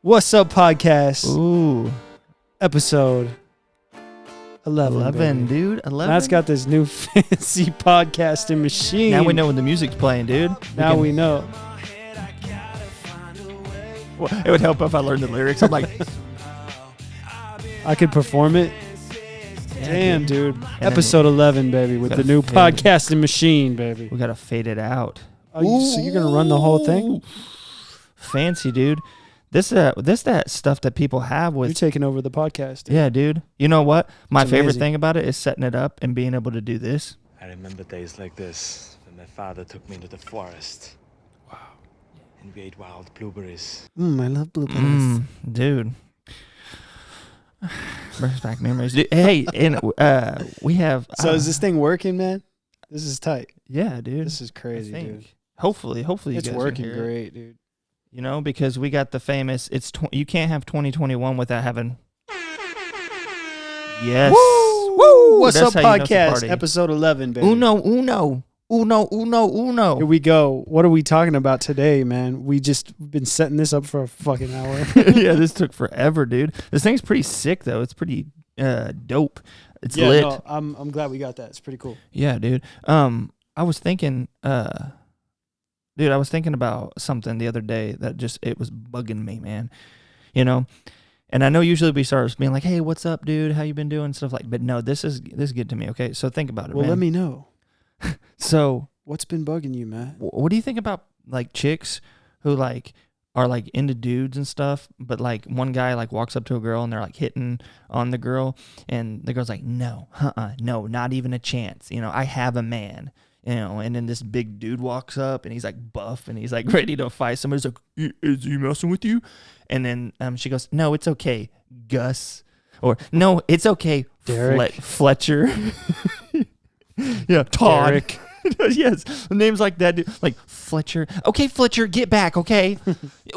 Wassup podcast. Ooh. Episode 11. 11, dude. 11. Matt's got this new fancy podcasting machine. Now we know when the music's playing, dude. We know. Well, it would help if I learned the lyrics. I'm like, I could perform it. yeah, Damn, dude. Episode 11, baby, with the new podcasting machine, baby. We got to fade it out. Oh, so you're going to run the whole thing? Fancy, dude. This that stuff that people have with. You're taking over the podcast. Dude. Yeah, dude. You know what? My It's favorite amazing. thing about it is setting it up and being able to do this. I remember days like this when my father took me to the forest. Wow. And we ate wild blueberries. I love blueberries. Dude. Brings back memories. Dude, hey, and we have. So is this thing working, man? This is tight. Yeah, dude. This is crazy, dude. Hopefully, you It's guys can working hear it. great, dude. You know, because we got the famous. You can't have 2021 without having. Yes. Woo! What's That's up, how you know it's a podcast? party. Episode 11, baby. Uno. Here we go. What are we talking about today, man? We just been setting this up for a fucking hour. Yeah, this took forever, dude. This thing's pretty sick though. It's pretty dope. It's lit. No, I'm glad we got that. It's pretty cool. Yeah, dude. I was thinking about something the other day that it was bugging me, man. You know? And I know usually we start being like, "Hey, what's up, dude? How you been doing?" Stuff like, but no, this is good to me, okay? So think about it, Well, man. let me know. So, What's been bugging you, Matt? what do you think about like chicks who like are like into dudes and stuff, but like one guy like walks up to a girl and they're like hitting on the girl, and the girl's like, "No, no, not even a chance. You know, I have a man." You know, and then this big dude walks up and he's like buff and he's like ready to fight. Somebody's like, "Is he messing with you?" And then she goes, "No, it's okay, Gus," or "No, it's okay, Derek. Fletcher." Yeah, Todd. Derek. Yes, names like that, dude. Like Fletcher. Okay, Fletcher, get back. Okay,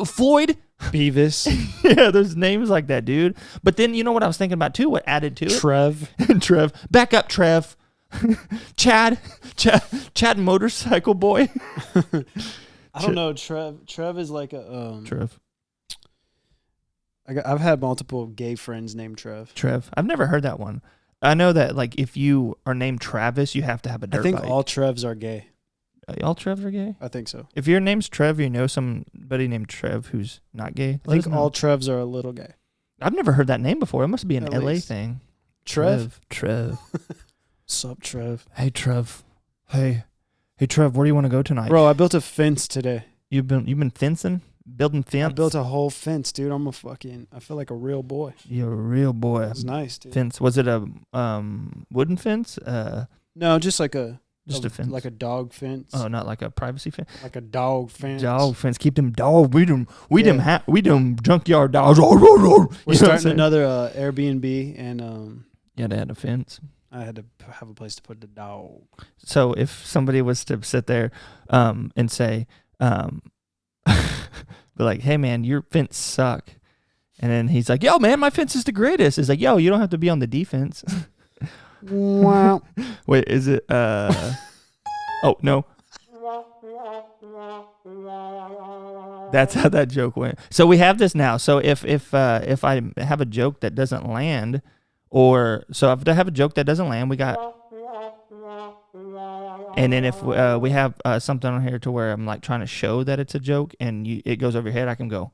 Floyd. Beavis. Yeah, there's names like that, dude. But then you know what I was thinking about too? What added to it? Trev. Trev. Back up, Trev. Chad motorcycle boy. I don't know. Trev is like a Trev. I've had multiple gay friends named Trev. I've never heard that one. I know that like if you are named Travis, you have to have a dirt I think bike. all Trevs are gay. All Trevs are gay? I think so. If your name's Trev, you know somebody named Trev who's not gay. I think all Trevs are a little gay. I've never heard that name before. It must be an At LA least. thing. Trev? Trev. Sup, Trev? Hey, Trev. Hey, Trev. Where do you want to go tonight? Bro, I built a fence today. You've been fencing, building fence. I built a whole fence, dude. I feel like a real boy. You're a real boy. It's nice, dude. Fence. Was it a wooden fence? No, just like a fence. like a dog fence. Oh, not like a privacy fence. Like a dog fence. Dog fence. Keep them dog. We them junkyard dogs. We're starting another Airbnb, and Yeah, they had a fence. I had to have a place to put the dog. So if somebody was to sit there and say, be like, "Hey man, your fence suck," and then he's like, "Yo man, my fence is the greatest." It's like, "Yo, you don't have to be on the defense." Wow. Wait, is it? Oh no. That's how that joke went. So we have this now. So if I have a joke that doesn't land, if I have a joke that doesn't land, we got. And then if we have something on here to where I'm like trying to show that it's a joke and it goes over your head, I can go.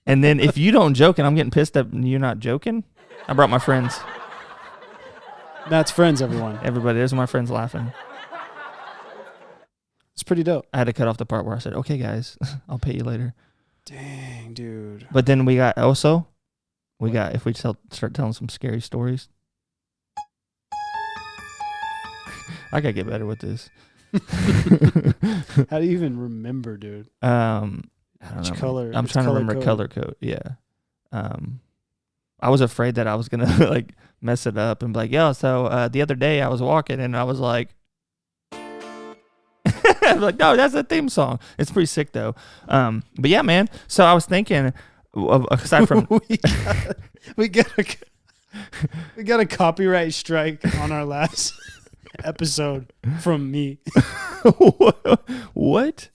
And then if you don't joke and I'm getting pissed that you're not joking, I brought my friends. Matt's friends, everyone. Everybody, there's my friends laughing. It's pretty dope. I had to cut off the part where I said, "Okay, guys, I'll pay you later." Dang, dude. But then we got if we start telling some scary stories. I gotta get better with this. How do you even remember, dude? I don't Which know. color? I'm It's trying to remember color-coded. color code. Yeah. I was afraid that I was gonna like mess it up and be like, "Yo, so the other day I was walking and I was like." I'm like, no, that's a theme song. It's pretty sick though. But yeah, man. So I was thinking, aside from we got a copyright strike on our last episode from me. What?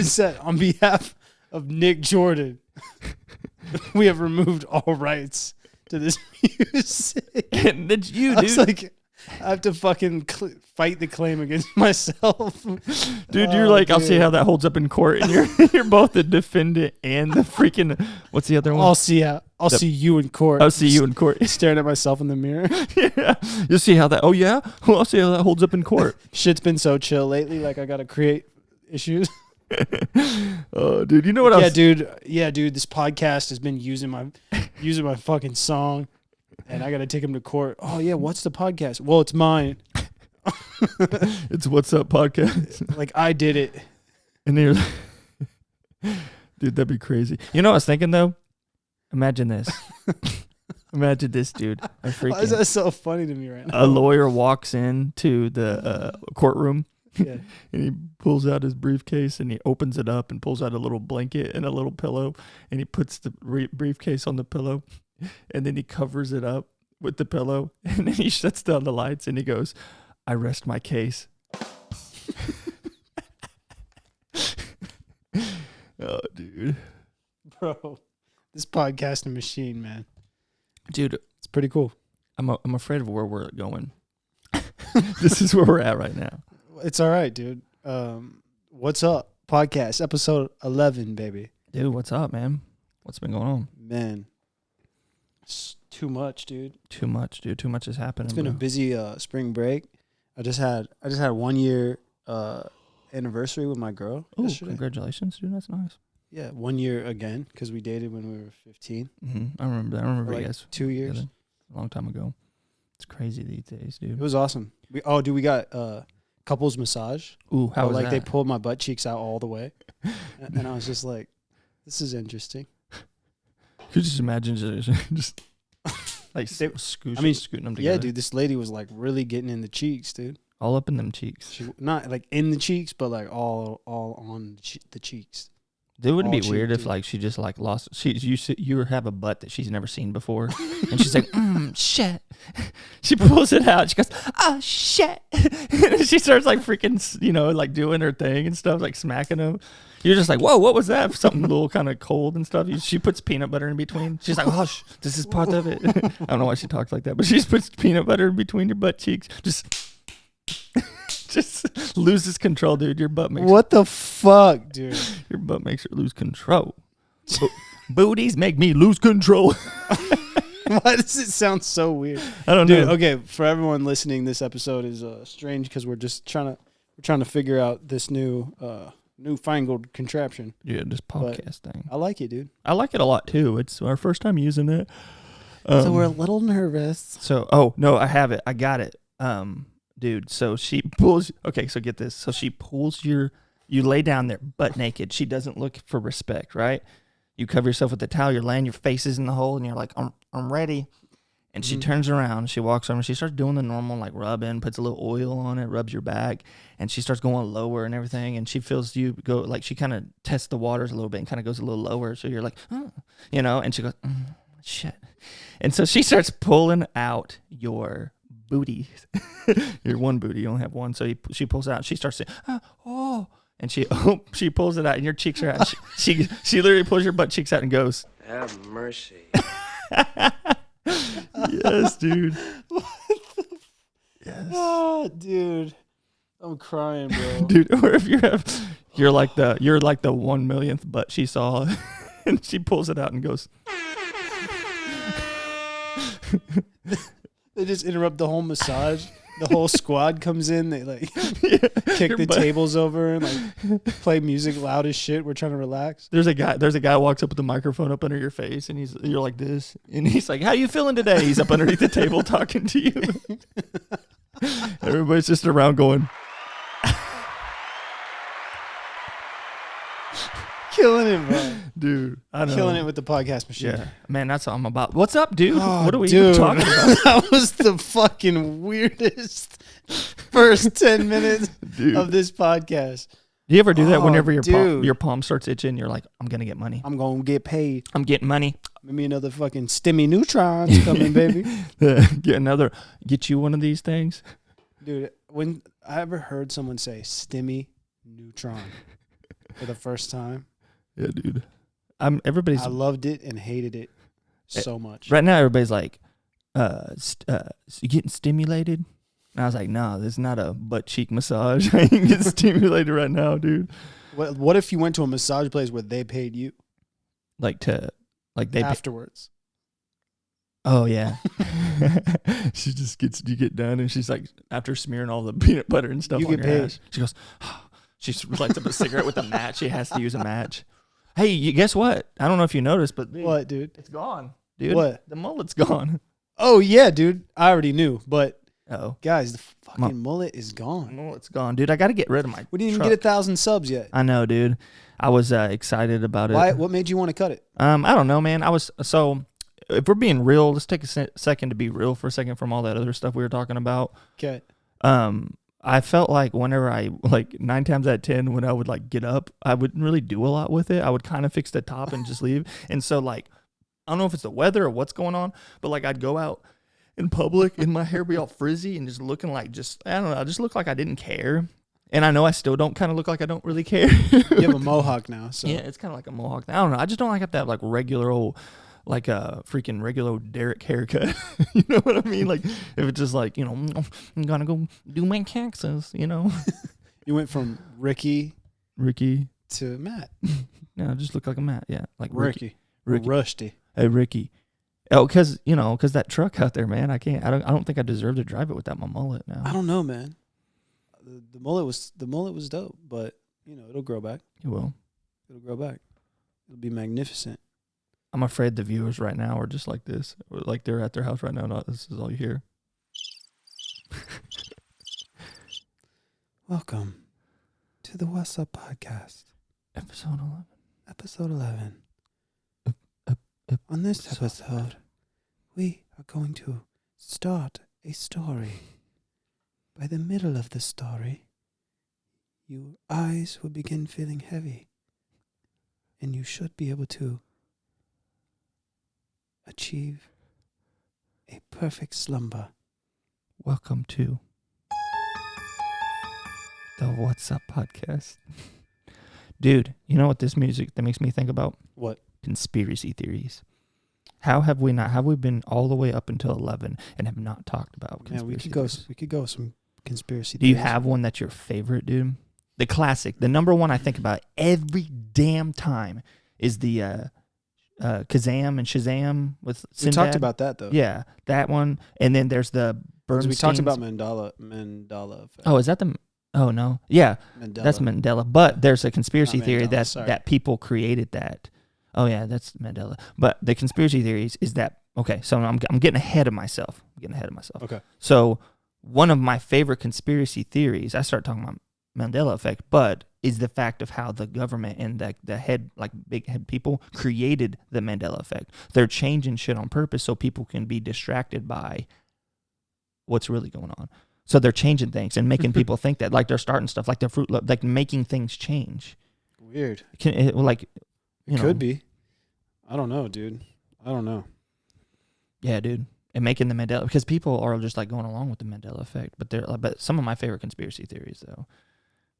It said, on behalf of Nick Jordan, we have removed all rights to this music. And that's you, dude. I was like, I have to fucking fight the claim against myself. Dude, you're like, dude. I'll see how that holds up in court. And you're both the defendant and the freaking, what's the other one? I'll see you in court. I'll see you in court. Staring at myself in the mirror. Yeah. You'll see how that, oh yeah? Well, I'll see how that holds up in court. Shit's been so chill lately. Like, I got to create issues. Oh, dude, you know what else? Yeah, dude, this podcast has been using my fucking song. And I got to take him to court. Oh, yeah, what's the podcast? Well, it's mine. It's What's Up Podcast. Like, I did it. And they're like, dude, that'd be crazy. You know what I was thinking, though? Imagine this. Imagine this, dude. Why is that so funny to me right now? A lawyer walks into the courtroom. Yeah. And he pulls out his briefcase and he opens it up and pulls out a little blanket and a little pillow. And he puts the briefcase on the pillow. And then he covers it up with the pillow. And then he shuts down the lights and he goes, I rest my case. Oh, dude. Bro, this podcasting machine, man. Dude. It's pretty cool. I'm afraid of where we're going. This is where we're at right now. It's all right, dude. What's Up? Podcast, episode 11, baby. Dude, what's up, man? What's been going on? Man. It's too much, dude. Too much, dude. Too much is happening. It's been a busy spring break. I just had 1 year anniversary with my girl. Oh, yesterday. Congratulations, dude. That's nice. Yeah, 1 year again because we dated when we were 15. Mm-hmm. I remember that. I remember like you guys 2 years. Together. A long time ago. It's crazy these days, dude. It was awesome. We got couples massage. Ooh, how was like that? They pulled my butt cheeks out all the way, and I was just like, "This is interesting." You just imagine just like scooting them together. Yeah, dude. This lady was like really getting in the cheeks, dude. All up in them cheeks. She not like in the cheeks, but like all on the cheeks. Dude, wouldn't it be weird if like she just like lost? You have a butt that she's never seen before, and she's like, shit. She pulls it out. She goes, oh shit. And she starts like freaking, like doing her thing and stuff, like smacking him. You're just like, whoa, what was that? Something a little kind of cold and stuff. She puts peanut butter in between. She's like, hush, this is part of it. I don't know why she talks like that, but she just puts peanut butter in between your butt cheeks. Just loses control, dude. Your butt makes what the fuck, dude? Your butt makes her lose control. Booties make me lose control. Why does it sound so weird? I don't know. Okay, for everyone listening, this episode is strange because we're just trying to figure out this newfangled contraption. Yeah, this podcast thing. I like it, dude. I like it a lot too. It's our first time using it. So we're a little nervous. Oh no, I have it. I got it. Dude, so she pulls. Okay, so get this. So she pulls you lay down there butt naked. She doesn't look for respect, right? You cover yourself with the towel. You're laying your faces in the hole, and you're like, I'm ready. And she turns around. She walks over. And she starts doing the normal, like rubbing, puts a little oil on it, rubs your back, and she starts going lower and everything. And she feels you go, like she kind of tests the waters a little bit and kind of goes a little lower. So you're like, oh, and she goes, shit. And so she starts pulling out your booty. Your one booty. You only have one. So she pulls it out. She starts saying, oh. And she pulls it out, and your cheeks are out. She literally pulls your butt cheeks out and goes, have mercy. Yes, dude. Yes. Oh, dude. I'm crying, bro. Dude, or if you're like the 1 millionth butt she saw, and she pulls it out and goes. They just interrupt the whole massage. The whole squad comes in. They like kick the tables over and like play music loud as shit. We're trying to relax. There's a guy walks up with the microphone up under your face, and you're like this, and he's like, "How you feeling today?" He's up underneath the table talking to you. Everybody's just around going, killing it, bro. Dude, I know. Killing it with the podcast machine. Yeah, man, that's what I'm about. What's up, dude? Oh, what are we even talking about? That was the fucking weirdest first 10 minutes of this podcast. Do you ever do that whenever your palm starts itching? You're like, I'm gonna get money. I'm gonna get paid. I'm getting money. Maybe another fucking stimmy neutrons coming, baby. Get you one of these things, dude. When I ever heard someone say stimmy neutron, for the first time. Yeah, dude. Everybody's I loved it and hated it so much. right now. Everybody's like, you getting stimulated? And I was like, no, this is not a butt cheek massage. I ain't getting stimulated right now, dude. What if you went to a massage place where they paid you Like they afterwards? Oh yeah. She just you get done and she's like, after smearing all the peanut butter and stuff You on get your paid. ass, she goes, she lights up a cigarette with a match. She has to use a match. Hey, guess what? I don't know if you noticed, but dude, What, dude? it's gone, dude. What? The mullet's gone. Oh yeah, dude. I already knew, but Oh, guys, the fucking mullet is gone. mullet's gone, dude. I got to get rid of my. We didn't even truck. get 1,000 subs yet. I know, dude. I was excited about it. Why? What made you want to cut it? I don't know, man. So. If we're being real, let's take a second to be real for a second from all that other stuff we were talking about. Okay. I felt like whenever 9 times out of 10, when I would like get up, I wouldn't really do a lot with it. I would kind of fix the top and just leave. And so like, I don't know if it's the weather or what's going on, but like I'd go out in public and my hair be all frizzy and just looking like I don't know, I just look like I didn't care. And I know I still don't kind of look like I don't really care. You have a mohawk now, so yeah, it's kind of like a mohawk. I don't know. I just don't have to have like regular old, like a freaking regular old Derek haircut. You know what I mean? Like if it's just like, I'm gonna go do my taxes, You went from Ricky to Matt. No, just look like a Matt. Yeah, like Ricky. Ricky. Rusty. Hey, Ricky. Oh, because that truck out there, man. I don't think I deserve to drive it without my mullet now. I don't know, man. The mullet was dope, but it'll grow back. It will. It'll grow back. It'll be magnificent. I'm afraid the viewers right now are just like this, or like they're at their house right now. No, this is all you hear. Welcome to the Wassup podcast, Episode 11. episode 11. On this episode, we are going to start a story. By the middle of the story, your eyes will begin feeling heavy, and you should be able to achieve a perfect slumber. Welcome to the What's Up podcast. Dude, you know what this music that makes me think about? What? Conspiracy theories. Have we been all the way up until 11 and have not talked about conspiracy theories? We could go some conspiracy Do you theories. have one that's your favorite, dude? The classic, the number one I think about every damn time is the Kazam and Shazam with Sinbad. We talked about that, though. Yeah, that one. And then there's the Bernstein. We talked about Mandela effect. Oh, is that the... Oh, no. Yeah, Mandela. that's Mandela. But there's a conspiracy Not theory Mandela, that people created that. Oh, yeah, that's Mandela. But the conspiracy theories is that... Okay, so I'm getting ahead of myself. Okay. So one of my favorite conspiracy theories, I start talking about Mandela effect, but is the fact of how the government and the head, like big head people, created the Mandela effect. They're changing shit on purpose so people can be distracted by what's really going on. So they're changing things and making people think that, like they're starting stuff, like they're like making things change. Weird. It Could be. I don't know, dude. I don't know. Yeah, dude. And making the Mandela, because people are just like going along with the Mandela effect. But some of my favorite conspiracy theories, though.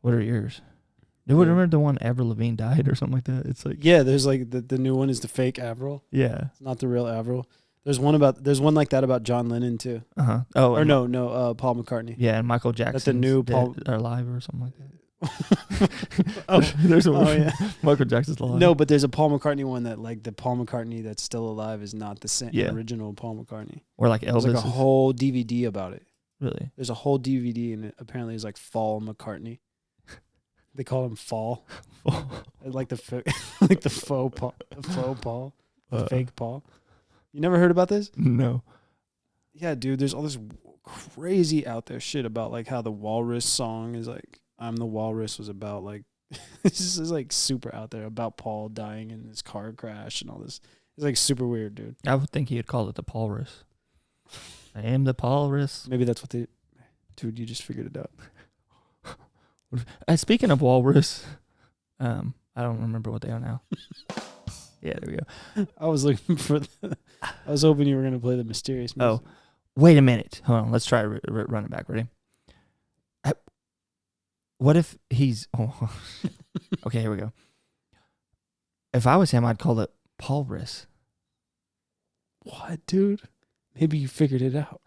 What are yours? Do you remember the one Avril Lavigne died or something like that? It's like, Yeah, there's like the new one is the fake Avril. yeah. It's not the real Avril. There's one like that about John Lennon too. Uh-huh. Oh, Or no, Paul McCartney. Yeah, and Michael Jackson. That's the new Paul are alive or something like that. There's a yeah. Michael Jackson's alive. No, but there's a Paul McCartney one that like the Paul McCartney that's still alive is not the same Yeah. original Paul McCartney. Or like Elvis. There's like a whole DVD about it. Really? There's a whole DVD and it apparently it's like Fall McCartney. They call him Fall. like the like the faux Paul, the fake Paul. You never heard about this? No. Yeah, dude, there's all this crazy out there shit about like how the Walrus song is like I'm the Walrus was about like this is like super out there about Paul dying in this car crash and all this. It's like super weird, dude. I would think he'd call it the Walrus. I am the Walrus. Maybe that's what dude, you just figured it out. Speaking of Walrus, I don't remember what they are now. Yeah, there we go. I was looking for I was hoping you were going to play the mysterious music. Oh, wait a minute. Hold on. Let's try to run it back. Ready? What if he's... Oh. Okay, here we go. If I was him, I'd call it Paulrus. What, dude? Maybe you figured it out.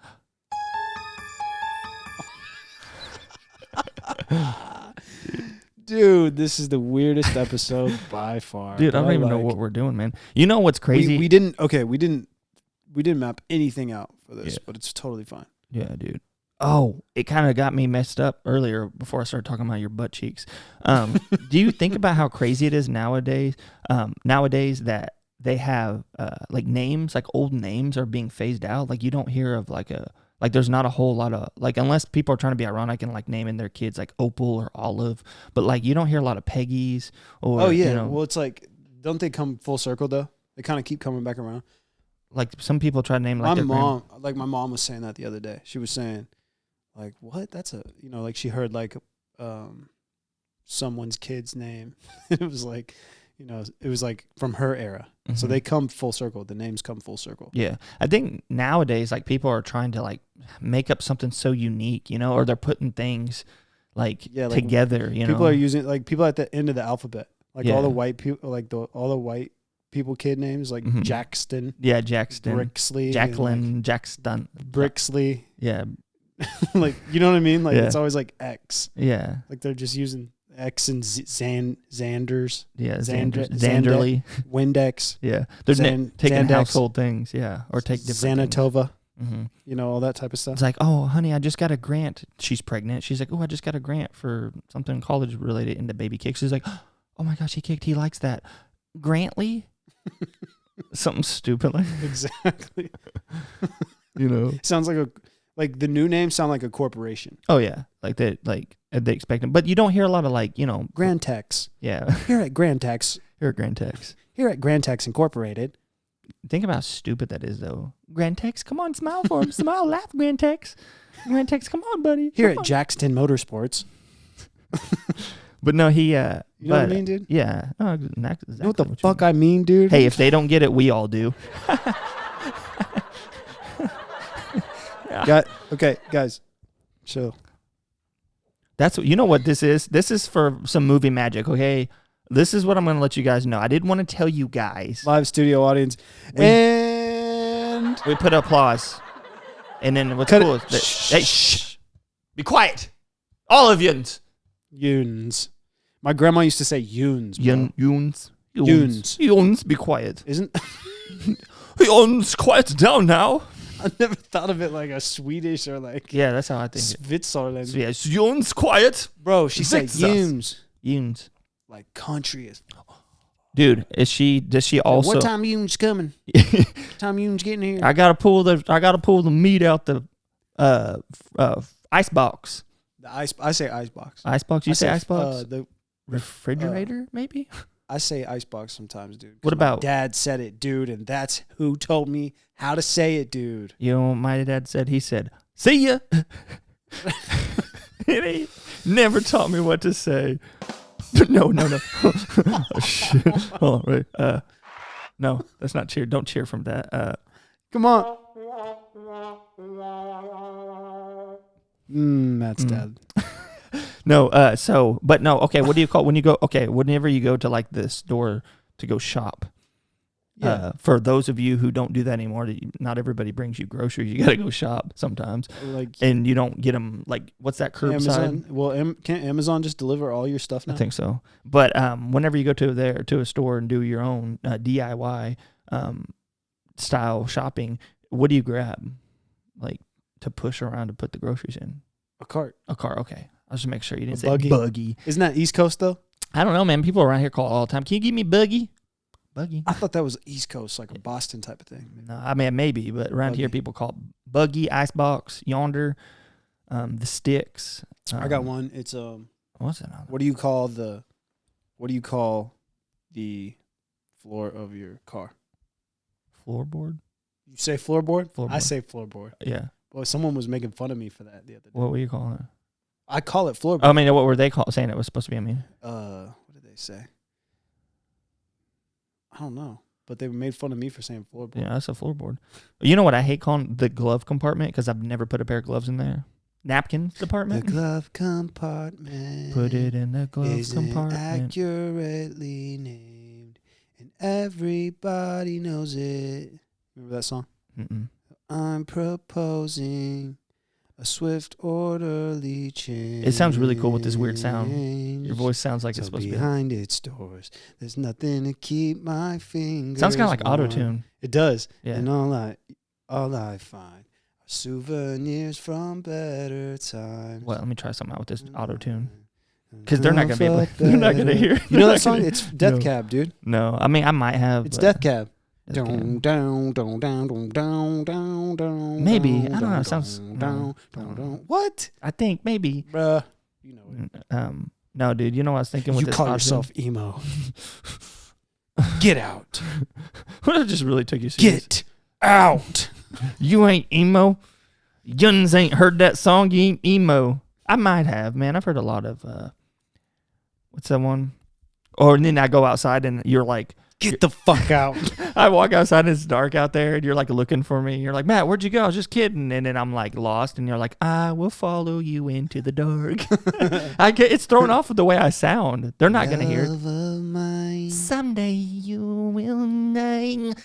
Dude, this is the weirdest episode by far. Dude, I don't even know what we're doing, man. You know what's crazy? We didn't map anything out for this, but it's totally fine. Yeah, dude. Oh, it kind of got me messed up earlier before I started talking about your butt cheeks. Do you think about how crazy it is nowadays? Nowadays that they have like names, like old names are being phased out. Like you don't hear of like there's not a whole lot of like, unless people are trying to be ironic and like naming their kids like Opal or Olive, but like you don't hear a lot of Peggy's or. Oh yeah, you know, well it's like, don't they come full circle though? They kind of keep coming back around. like some people try to name like my mom, my mom was saying that the other day. She was saying, like, what? That's a, like she heard like someone's kid's name. It was like, it was like from her era. Mm-hmm. So they come full circle. The names come full circle. Yeah. I think nowadays, like people are trying to like make up something so unique, or they're putting things like together, People are using like people at the end of the alphabet, like all the white people, like all the white people kid names, like Jackston. Yeah, Jackston. Brixley. Jacqueline, like, Jackston. Brixley. Yeah. Like, you know what I mean? Like it's always like X. Yeah. Like they're just using X and Xanders. Yeah, Zanderly. Windex. Yeah. They're taking Zandex, household things, yeah. Or take different Zanatova. Mm-hmm. All that type of stuff. It's like, oh, honey, I just got a grant. She's pregnant. She's like, oh, I just got a grant for something college related into baby cakes. She's like, oh my gosh, he likes that. Grantley? Something stupid like exactly. Sounds like the new names sound like a corporation. Oh yeah, like they expect them, but you don't hear a lot of like Grantex. Yeah, here at Grantex. Here at Grantex Incorporated. Think about how stupid that is, though. Grantex, come on, smile for him, smile, laugh, Grantex. Grantex, come on, buddy. Here at Jackson Motorsports. But no, he. You know what I mean, dude? Yeah. Oh, exactly. You know what the fuck I mean, dude? Hey, if they don't get it, we all do. Okay, guys. So. That's what this is. This is for some movie magic, okay? This is what I'm going to let you guys know. I didn't want to tell you guys. Live studio audience. And. We put applause. And then what's cool is that. Hey, shh. Be quiet. All of yous. Yuns. My grandma used to say yuns. Yuns, be quiet. Isn't Yuns, quiet down now. I never thought of it like a Swedish or like. Yeah, that's how I think. Switzerland. So, yeah, Yuns, quiet. Bro, she said yuns. Yuns. Like country is. Dude, does she also? What time yuns coming? Time yuns getting here? I gotta pull the meat out the ice box. I say icebox. Icebox? You say icebox? The refrigerator, maybe? I say icebox sometimes, dude. What about? My dad said it, dude, and that's who told me how to say it, dude. You know what my dad said? He said, see ya. He never taught me what to say. No. Oh, shit. Hold on, wait. No, that's not cheer. Don't cheer from that. Come on. That's dead. No, but no, okay, what do you call when you go, whenever you go to like the store to go shop, for those of you who don't do that anymore, not everybody brings you groceries. You got to go shop sometimes. And you don't get them, like, what's that, curbside? Amazon. Well, can't Amazon just deliver all your stuff now? I think so. But whenever you go to a store and do your own DIY style shopping, what do you grab, like, to push around to put the groceries in? A cart. Okay. I'll just make sure you didn't say buggy. Buggy. Isn't that East Coast, though? I don't know, man. People around here call it all the time. Can you give me buggy? Buggy. I thought that was East Coast, like a Boston type of thing. No, I mean, maybe, but around here people call it buggy, icebox, yonder, the sticks. I got one. It's what's it? What do you call the floor of your car? Floorboard. You say floorboard? Floorboard. I say floorboard. Yeah. Well, someone was making fun of me for that the other day. What were you calling it? I call it floorboard. I mean, what were they saying it was supposed to be? I mean, what did they say? I don't know, but they made fun of me for saying floorboard. Yeah, that's a floorboard. You know what I hate calling the glove compartment, because I've never put a pair of gloves in there. napkins The department. glove compartment. Put it in the glove isn't compartment. accurately named, and everybody knows it. Remember that song? Mm-mm. I'm proposing a swift, orderly change. It sounds really cool with this weird sound. Your voice sounds like it's So supposed to be. behind its doors, there's nothing to keep my fingers. Sounds kind of like warm. auto-tune. It does. Yeah. And all I find are souvenirs from better times. Well, let me try something out with this auto-tune. Because they're not gonna be able. They're not gonna hear. You know They're that song? not It's Death No. Cab, dude. No, I mean I might have. It's but- Death Cab. Death Cab. Down. Maybe. I don't know, it sounds- Down. What? I think maybe. Bruh. You know it. No, dude. You know what I was thinking with You this call auto-tune? yourself emo. Get out. What I just really took you serious. Get out. You ain't emo. Yuns ain't heard that song. You ain't emo. I might have, man. I've heard a lot of. What's that one? Or and then I go outside and you're like, Get the fuck out. I walk outside and it's dark out there and you're like looking for me. You're like, Matt, where'd you go? I was just kidding. And then I'm like lost and you're like, I will follow you into the dark. It's thrown off with the way I sound. They're not going to hear it. Love of mine, Someday you will know. and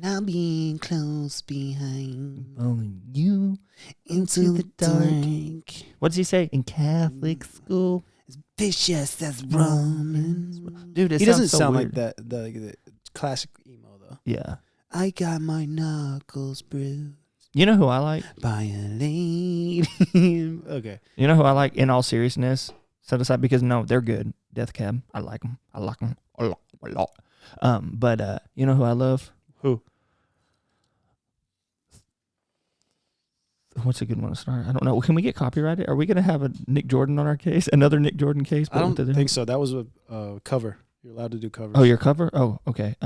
I'll be close behind Following you into the dark. What does he say? In Catholic school? As vicious as Romans. Dude, it He doesn't sounds so sound weird. like the classic emo though. Yeah. I got my knuckles bruised You know who I like? by a lady. Okay. You know who I like in all seriousness? Set aside because no, they're good. Death Cab. I like them. I like them a lot. A lot. But you know who I love? Who? What's a good one to start? I don't know. Can we get copyrighted? Are we going to have a Nick Jordan on our case? Another Nick Jordan case? I don't think so. That was a cover. You're allowed to do covers. Oh, your cover? Oh, okay.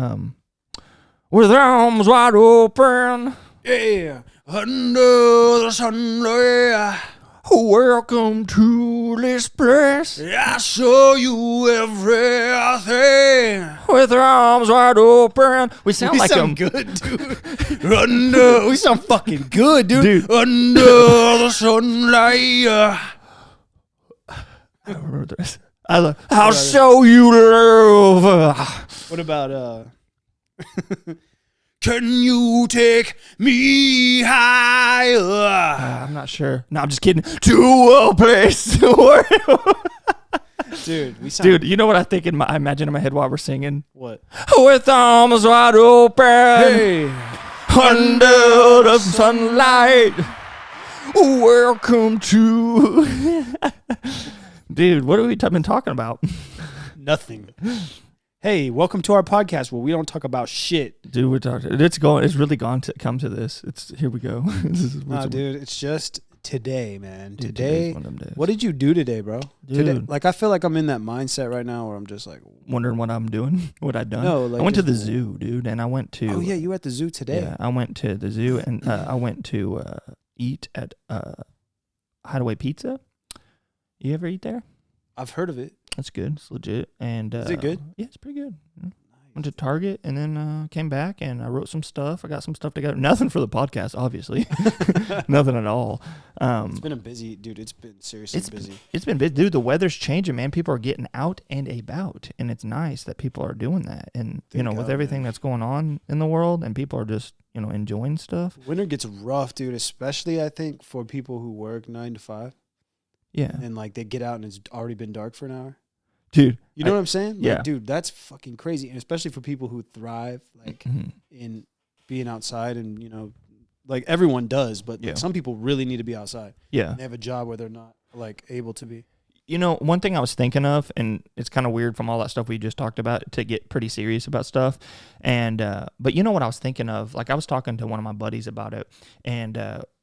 With arms wide open. Yeah. Under the sunlight, Welcome to this place. I show you everything. With arms wide open. We sound We like sound them. good, dude. We sound fucking good, dude. Dude. Under the sunlight. I don't remember the rest. I'll show you love. What about Can you take me higher? I'm not sure. No, I'm just kidding. To a place where... Dude, we sound Dude, you know what I think I imagine in my head while we're singing? what? With arms wide open. Hey. Under the sunlight. Welcome to... Dude, what have we been talking about? Nothing. Hey, welcome to our podcast where we don't talk about shit. Dude, we're talking. It's really gone to come to this. Here we go. Nah, dude, it's just today, man. Dude, Today. today's one of them days. What did you do today, bro? Dude. Today, like I feel like I'm in that mindset right now where I'm just like, Wondering what I'm doing, what I've done. No, like I went to just- the zoo, dude, and I went to. oh yeah, you were at the zoo today. Yeah, I went to the zoo and I went to eat at Hideaway Pizza. You ever eat there? I've heard of it. That's good. It's legit. And Is it good? Yeah, it's pretty good. Went to Target and then came back and I wrote some stuff. I got some stuff together. Nothing for the podcast, obviously. Nothing at all. It's been a busy, dude. It's been seriously busy. It's been busy. Dude, the weather's changing, man. People are getting out and about. And it's nice that people are doing that. And, Thank with God, everything man. that's going on in the world and people are just, enjoying stuff. Winter gets rough, dude, especially I think for people who work 9 to 5 Yeah. and like they get out and it's already been dark for an hour. Dude. You know what I'm saying? Like, yeah. dude, that's fucking crazy. And especially for people who thrive like Mhm. in being outside and, like everyone does, but like, Yeah. some people really need to be outside. Yeah. And they have a job where they're not like able to be. One thing I was thinking of, and it's kind of weird from all that stuff we just talked about to get pretty serious about stuff. And, but you know what I was thinking of? Like I was talking to one of my buddies about it and,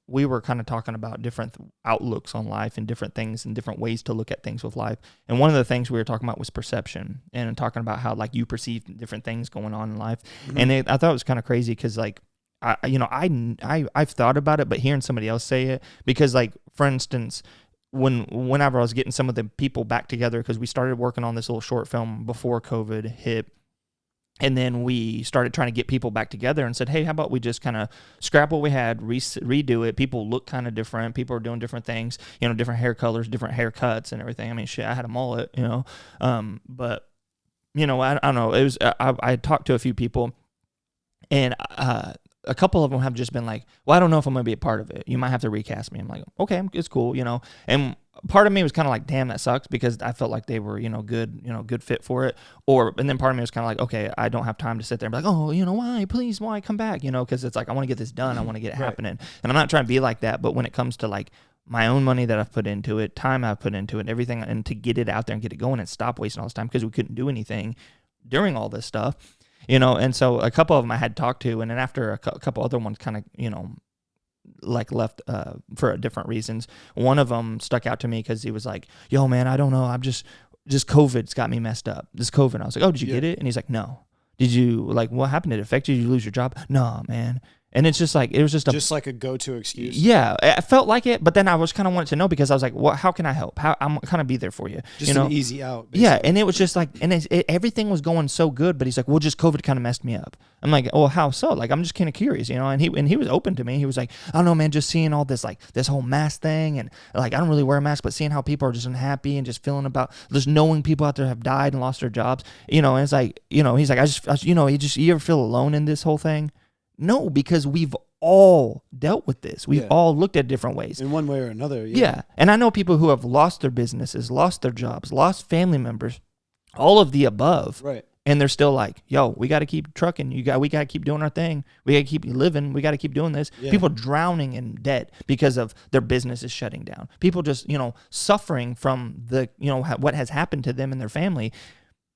we were kind of talking about different outlooks on life and different things and different ways to look at things with life. And one of the things we were talking about was perception and talking about how like you perceive different things going on in life. Mm-hmm. And I thought it was kind of crazy because like, I've thought about it, but hearing somebody else say it, because like, for instance, whenever I was getting some of the people back together, because we started working on this little short film before COVID hit, And then we started trying to get people back together and said, hey, how about we just kind of scrap what we had, redo it. People look kind of different. People are doing different things, you know, different hair colors, different haircuts and everything. I mean, shit, I had a mullet, you know. But, you know, I don't know. It was I talked to a few people, and a couple of them have just been like, well, I don't know if I'm going to be a part of it. You might have to recast me. I'm like, okay, it's cool, you know. And part of me was kind of like, damn, that sucks, because I felt like they were, good fit for it. And then part of me was kind of like, okay, I don't have time to sit there and be like, oh, why come back? Because it's like, I want to get this done. I want to get it happening. And I'm not trying to be like that. But when it comes to like my own money that I've put into it, time I've put into it, everything, and to get it out there and get it going and stop wasting all this time, because we couldn't do anything during all this stuff, and so a couple of them I had talked to, and then after a couple other ones kind of, like left for different reasons. One of them stuck out to me because he was like, yo, man, I don't know. I'm just COVID's got me messed up. This COVID. I was like, oh, did you get it? And he's like, no. Did you, like, what happened? Did it affect you? Did you lose your job? No, man. And it's just like, it was just like a go-to excuse. Yeah, I felt like it, but then I was kind of wanted to know, because I was like, how can I help? I'm kind of be there for you. Just an easy out. Basically. Yeah, and it was just like, and everything was going so good, but he's like, well, just COVID kind of messed me up. I'm like, well, how so? Like, I'm just kind of curious, and he was open to me. He was like, I don't know, man, just seeing all this, like, this whole mask thing, and like, I don't really wear a mask, but seeing how people are just unhappy and just feeling about, just knowing people out there have died and lost their jobs, and it's like, he's like, you ever feel alone in this whole thing? No, because we've all dealt with this. We've all looked at different ways. In one way or another. Yeah. And I know people who have lost their businesses, lost their jobs, lost family members, all of the above. Right. And they're still like, yo, we got to keep trucking. We got to keep doing our thing. We got to keep living. We got to keep doing this. Yeah. People drowning in debt because of their businesses shutting down. People just, suffering from the, what has happened to them and their family.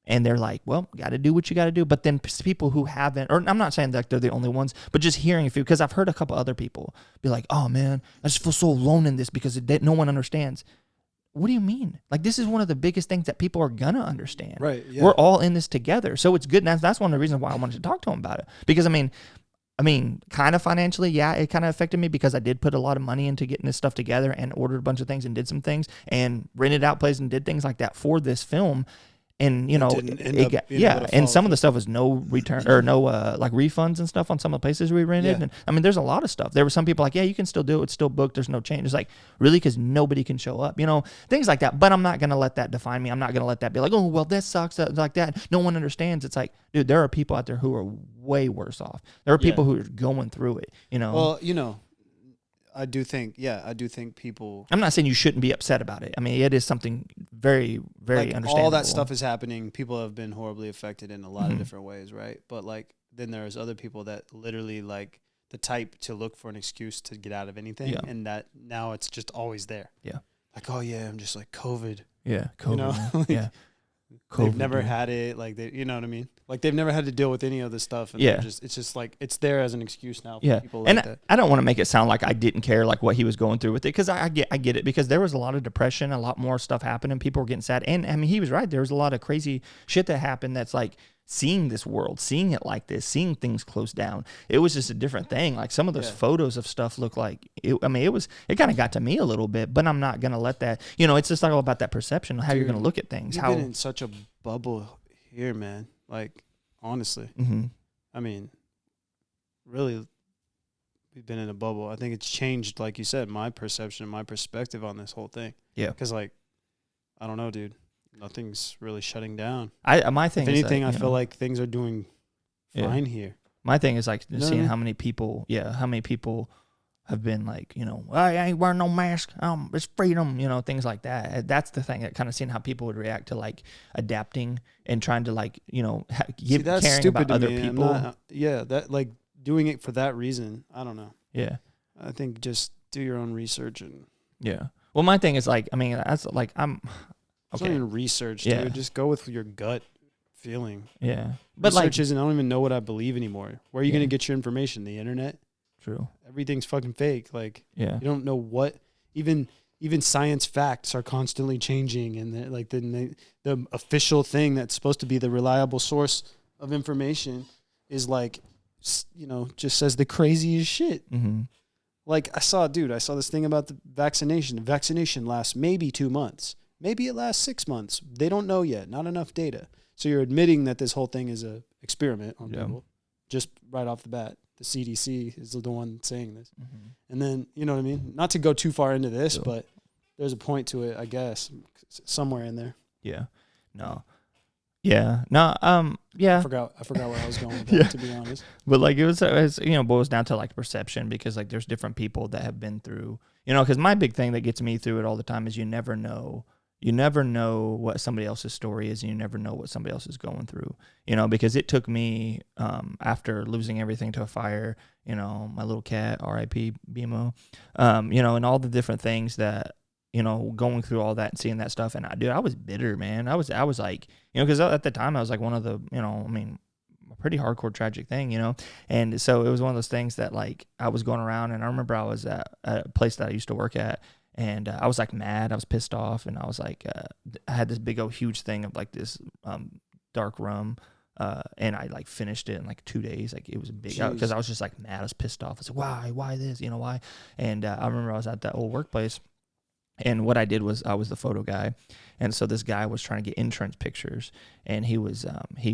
And they're like, well, got to do what you got to do. But then people who haven't, or I'm not saying that they're the only ones, but just hearing a few, because I've heard a couple other people be like, oh, man, I just feel so alone in this because no one understands. What do you mean? Like, this is one of the biggest things that people are going to understand. Right. Yeah. We're all in this together. So it's good. And that's one of the reasons why I wanted to talk to him about it. Because, I mean, kind of financially, yeah, it kind of affected me, because I did put a lot of money into getting this stuff together and ordered a bunch of things and did some things and rented out places and did things like that for this film. And and some of the stuff was no return or no like refunds and stuff on some of the places we rented. And I mean, there's a lot of stuff. There were some people like, yeah, you can still do it. It's still booked. There's no change. It's like, really? Because nobody can show up, things like that. But I'm not going to let that define me. I'm not going to let that be like, oh, well, that sucks like that. No one understands. It's like, dude, there are people out there who are way worse off. There are people who are going through it, Well, I do think people... I'm not saying you shouldn't be upset about it. I mean, it is something very, very understandable. All that stuff is happening. People have been horribly affected in a lot of different ways, right? But, like, then there's other people that literally, like, the type to look for an excuse to get out of anything, and that now it's just always there. Yeah. Like, oh, yeah, I'm just like COVID. Yeah, COVID. Yeah. COVID, they've never had it, like, they, you know what I mean? Like, they've never had to deal with any of this stuff. And it's just like, it's there as an excuse now for people like that. I don't want to make it sound like I didn't care, like, what he was going through with it, because I get it, because there was a lot of depression, a lot more stuff happening, people were getting sad, and, I mean, he was right, there was a lot of crazy shit that happened that's, like, seeing this world, seeing it like this, seeing things close down. It was just a different thing. Like, some of those photos of stuff look like, it kind of got to me a little bit, but I'm not going to let that, it's just all about that perception, how you're going to look at things. You've been in such a bubble here, man. Like, honestly. Mm-hmm. I mean, really, we've been in a bubble. I think it's changed, like you said, my perception, my perspective on this whole thing. Yeah. Because, like, I don't know, dude. Nothing's really shutting down. My thing if anything, I feel like things are doing fine here. My thing is like seeing how many people have been like, I ain't wearing no mask. It's freedom, things like that. That's the thing. Kind of seeing how people would react to like adapting and trying to like, caring about other people. That like doing it for that reason. I don't know. Yeah. I think just do your own research and. Yeah. Well, my thing is like, I mean, that's like It's not even research, dude. Just go with your gut feeling. Yeah. But research isn't, I don't even know what I believe anymore. Where are you going to get your information? The internet? True. Everything's fucking fake. Like, you don't know what, even science facts are constantly changing. And the official thing that's supposed to be the reliable source of information is like, just says the craziest shit. Mm-hmm. Like, I saw this thing about the vaccination. The vaccination lasts maybe 2 months. Maybe it lasts 6 months. They don't know yet. Not enough data. So you're admitting that this whole thing is a experiment on people. Just right off the bat, the CDC is the one saying this. Mm-hmm. And then, you know what I mean? Not to go too far into this, but there's a point to it, I guess, somewhere in there. Yeah. No. Yeah. No. Yeah. I forgot where I was going with that, to be honest. But like it was boils down to like perception, because like there's different people that have been through, because my big thing that gets me through it all the time is you never know what somebody else's story is, and you never know what somebody else is going through, because it took me, after losing everything to a fire, my little cat, R.I.P. BMO, and all the different things that, going through all that and seeing that stuff. And I was bitter, man. I was like, because at the time I was like one of the, a pretty hardcore tragic thing, and so it was one of those things that like I was going around, and I remember I was at a place that I used to work at, and I was like mad, I was pissed off, and I was like, I had this big old huge thing of like this dark rum, and I like finished it in like 2 days. Like it was big, because I was just like mad, I was pissed off. I was like, why this, why? And I remember I was at that old workplace. And what I did was I was the photo guy, and so this guy was trying to get insurance pictures, and he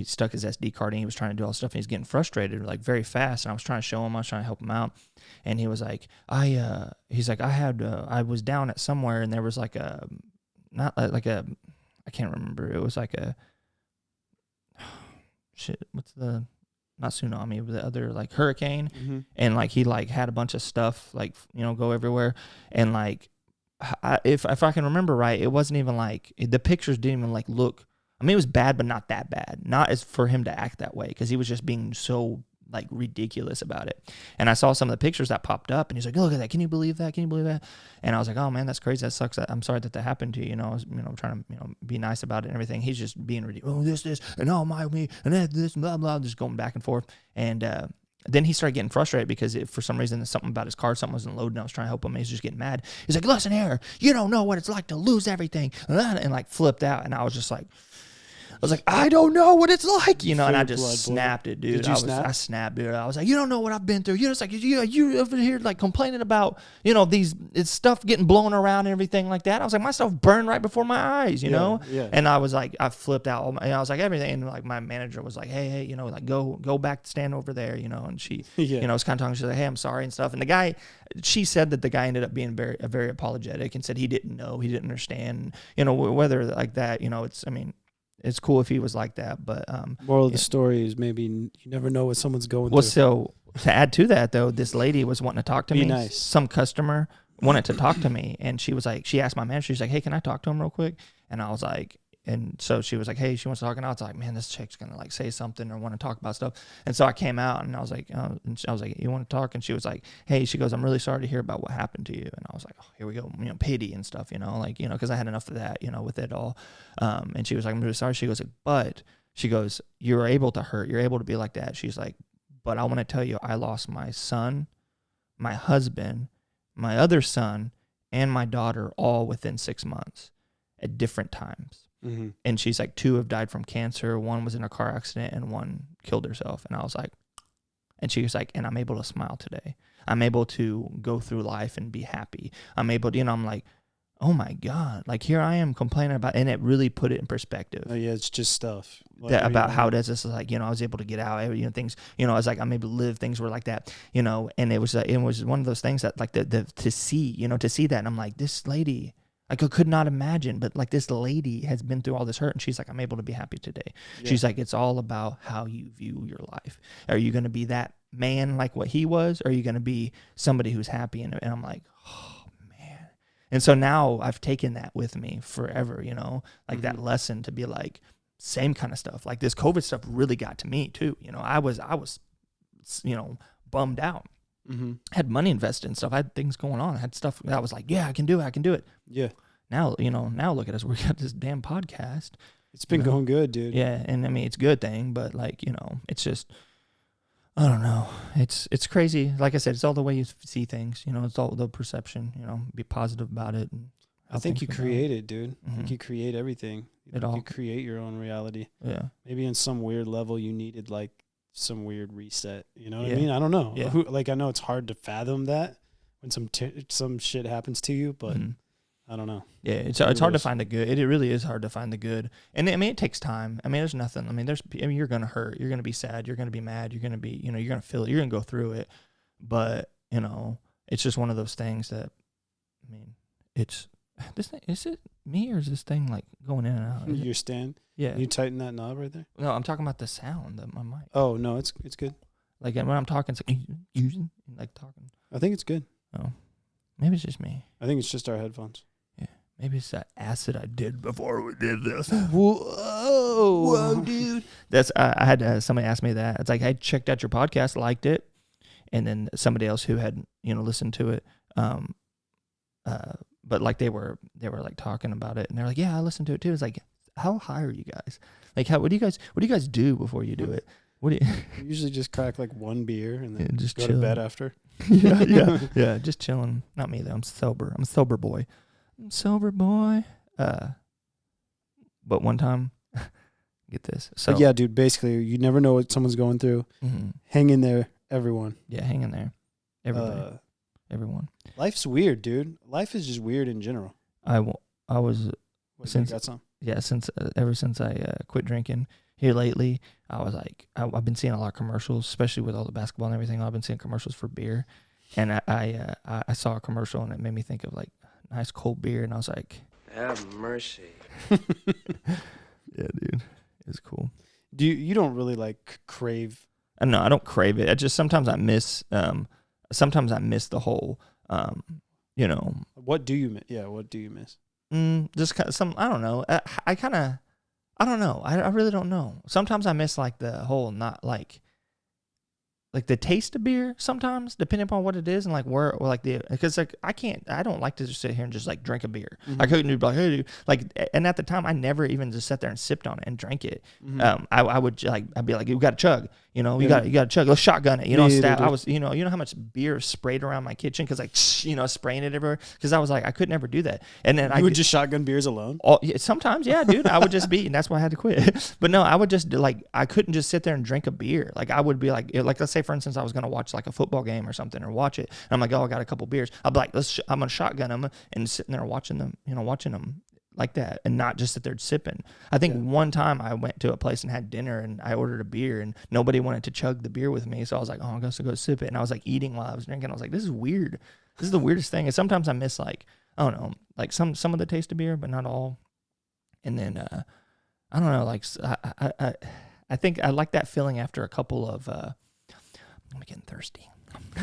stuck his SD card in, he was trying to do all this stuff, and he's getting frustrated like very fast, and I was trying to show him, I was trying to help him out, and he was like, I was down at somewhere, and there was like a, not like a, I can't remember, it was like a, not tsunami, but the other like hurricane, mm-hmm. and like he like had a bunch of stuff like go everywhere, and like. If I can remember right, it wasn't even like the pictures didn't even like look. I mean, it was bad, but not that bad. Not as for him to act that way, because he was just being so like ridiculous about it. And I saw some of the pictures that popped up, and he's like, "Look at that! Can you believe that? Can you believe that?" And I was like, "Oh man, that's crazy. That sucks. I'm sorry that happened to you." I was trying to be nice about it and everything. He's just being ridiculous. Oh, this, and oh my me, and this, blah blah, just going back and forth. And then he started getting frustrated because for some reason something about his car, something wasn't loading. I was trying to help him, and he's just getting mad. He's like, "Listen here, you don't know what it's like to lose everything," and like flipped out. And I was just like, I don't know what it's like, and I just snapped it, dude. Did you snap? I snapped, dude. I was like, you don't know what I've been through. You're just like, you over here like complaining about, it's stuff getting blown around and everything like that. I was like, my stuff burned right before my eyes, you know? Yeah. And I was like, I flipped out. And I was like, everything. And like my manager was like, hey, like go back, stand over there, and she, was kind of talking. She's like, hey, I'm sorry and stuff. And the guy, she said that the guy ended up being very apologetic and said he didn't know, he didn't understand, whether like that, it's cool if he was like that, but moral of the story is maybe you never know what someone's going through. Well, so to add to that though, this lady was wanting to talk to me. Nice. Some customer wanted to talk to me, and she was like, she asked my manager, she's like, hey, can I talk to him real quick? And I was like, and so she was like, hey, she wants to talk, and I was like, man, this chick's gonna like say something or want to talk about stuff. And so I came out, and I was like, you want to talk? And she was like, hey, she goes, I'm really sorry to hear about what happened to you. And I was like, oh, here we go, pity and stuff, because I had enough of that, with it all. And she was like, I'm really sorry. She goes, but she goes, you're able to hurt, you're able to be like that. She's like, but I want to tell you, I lost my son, my husband, my other son, and my daughter all within 6 months at different times. Mm-hmm. And she's like, 2 have died from cancer, 1 was in a car accident, and 1 killed herself. And I was like, and she was like, and I'm able to smile today. I'm able to go through life and be happy. I'm able to, I'm like, oh my God, like here I am complaining about, and it really put it in perspective. Oh yeah, it's just stuff. About how does this, like, I was able to get out, things, I was like, I'm able to live, things were like that, and it was one of those things that like to see that. And I'm like, this lady, like I could not imagine, but like this lady has been through all this hurt, and she's like, I'm able to be happy today. Yeah. She's like, it's all about how you view your life. Are you going to be that man like what he was? Or are you going to be somebody who's happy? And I'm like, oh man. And so now I've taken that with me forever, like mm-hmm. that lesson to be like, same kind of stuff. Like this COVID stuff really got to me too. I was, bummed out. Mm-hmm. Had money invested and stuff. I had things going on. I had stuff that I was like, yeah, I can do it. Yeah. Now, now look at us. We got this damn podcast. It's been going good, dude. Yeah. And I mean, it's a good thing, but like, it's just, I don't know. It's crazy. Like I said, it's all the way you see things, it's all the perception, be positive about it. And I think you create it, dude. Mm-hmm. I think you create everything. You create your own reality. Yeah. Maybe in some weird level you needed like some weird reset, you know what I mean? I don't know. Yeah. I know it's hard to fathom that when some shit happens to you, but I don't know. Yeah, it's hard to find the good. It really is hard to find the good. And I mean, it takes time. I mean, there's nothing. I mean, you're gonna hurt. You're gonna be sad. You're gonna be mad. You're gonna be, you're gonna feel it. You're gonna go through it. But it's just one of those things that, I mean, it's this thing. Is it me or is this thing like going in and out? Your stand? Yeah. You tighten that knob right there? No, I'm talking about the sound of my mic. Oh no, it's good. Like when I'm talking, it's like talking. I think it's good. Oh, maybe it's just me. I think it's just our headphones. Yeah, maybe it's that acid I did before we did this. Whoa, dude. That's I had somebody ask me that. It's like I checked out your podcast, liked it, and then somebody else who had listened to it, but like they were like talking about it, and they're like, yeah, I listened to it too. It's like, how high are you guys? Like, what do you guys do before you do it? What do you usually just crack like one beer and then just go chill to bed after? yeah, just chilling. Not me though. I'm sober. I'm a sober boy. But one time, get this. So but yeah, dude. Basically, you never know what someone's going through. Mm-hmm. Hang in there, everyone. Yeah, hang in there, everybody, everyone. Life's weird, dude. Life is just weird in general. I was since got some. Yeah, ever since I quit drinking here lately, I was like, I've been seeing a lot of commercials, especially with all the basketball and everything. I've been seeing commercials for beer, and I saw a commercial and it made me think of like nice cold beer, and I was like, have mercy. Yeah, dude, it's cool. You don't really like crave? No, I don't crave it. I just sometimes I miss the whole What do you miss? Yeah, what do you miss? Just kind of I don't know. I don't know. I really don't know. Sometimes I miss like the whole not like the taste of beer sometimes, depending upon what it is and like where, or like because like I don't like to just sit here and just like drink a beer. Mm-hmm. I couldn't do like, hey, dude. Like, and at the time I never even just sat there and sipped on it and drank it. Mm-hmm. I would I'd be like, you got to chug, you got to chug, let's shotgun it, I was, you know how much beer sprayed around my kitchen because like, spraying it everywhere because I was like, I could never do that. And then I would just shotgun beers alone. Sometimes, yeah, dude, I would just be, and that's why I had to quit. But no, I would just I couldn't just sit there and drink a beer. Like I would be like let's say for instance I was gonna watch like a football game or something or watch it, and I'm like, oh, I got a couple beers. I'll be like, I'm gonna shotgun them and sitting there watching them like that, and not just sit there sipping. I think one time I went to a place and had dinner and I ordered a beer and nobody wanted to chug the beer with me, so I was like, oh, I'm gonna go sip it, and I was like eating while I was drinking. I was like, this is weird. This is the weirdest thing. And sometimes I miss like, I don't know, like some of the taste of beer, but not all. And then I don't know, like I think I like that feeling after a couple of I'm getting thirsty.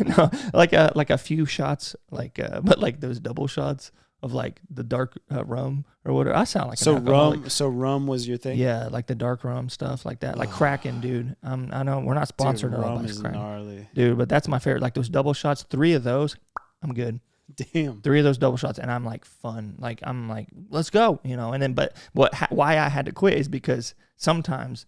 No, like a few shots, but like those double shots of like the dark rum or whatever. I sound like an alcoholic. So rum was your thing? Yeah, like the dark rum stuff like that, like Kraken, dude. I know we're not sponsored. Dude, rum is gnarly, dude, but that's my favorite. Like those double shots, 3 of those, I'm good. Damn. 3 of those double shots, and I'm like fun. Like I'm like, let's go, And then, but why I had to quit is because sometimes,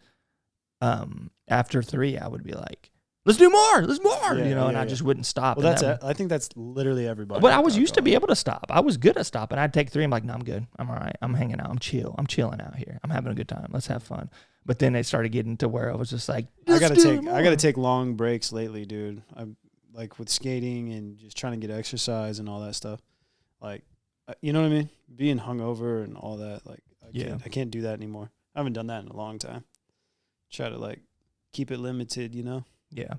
after 3, I would be like, let's do more, and I just wouldn't stop. Well, I think that's literally everybody. But I was used to be able to stop. I was good at stopping. I'd take 3. I'm like, no, I'm good. I'm all right. I'm hanging out. I'm chilling out here. I'm having a good time. Let's have fun. But then it started getting to where I was just like, I gotta take long breaks lately, dude. I'm like with skating and just trying to get exercise and all that stuff. Like, you know what I mean? Being hungover and all that. Like, I can't do that anymore. I haven't done that in a long time. Try to like keep it limited, Yeah.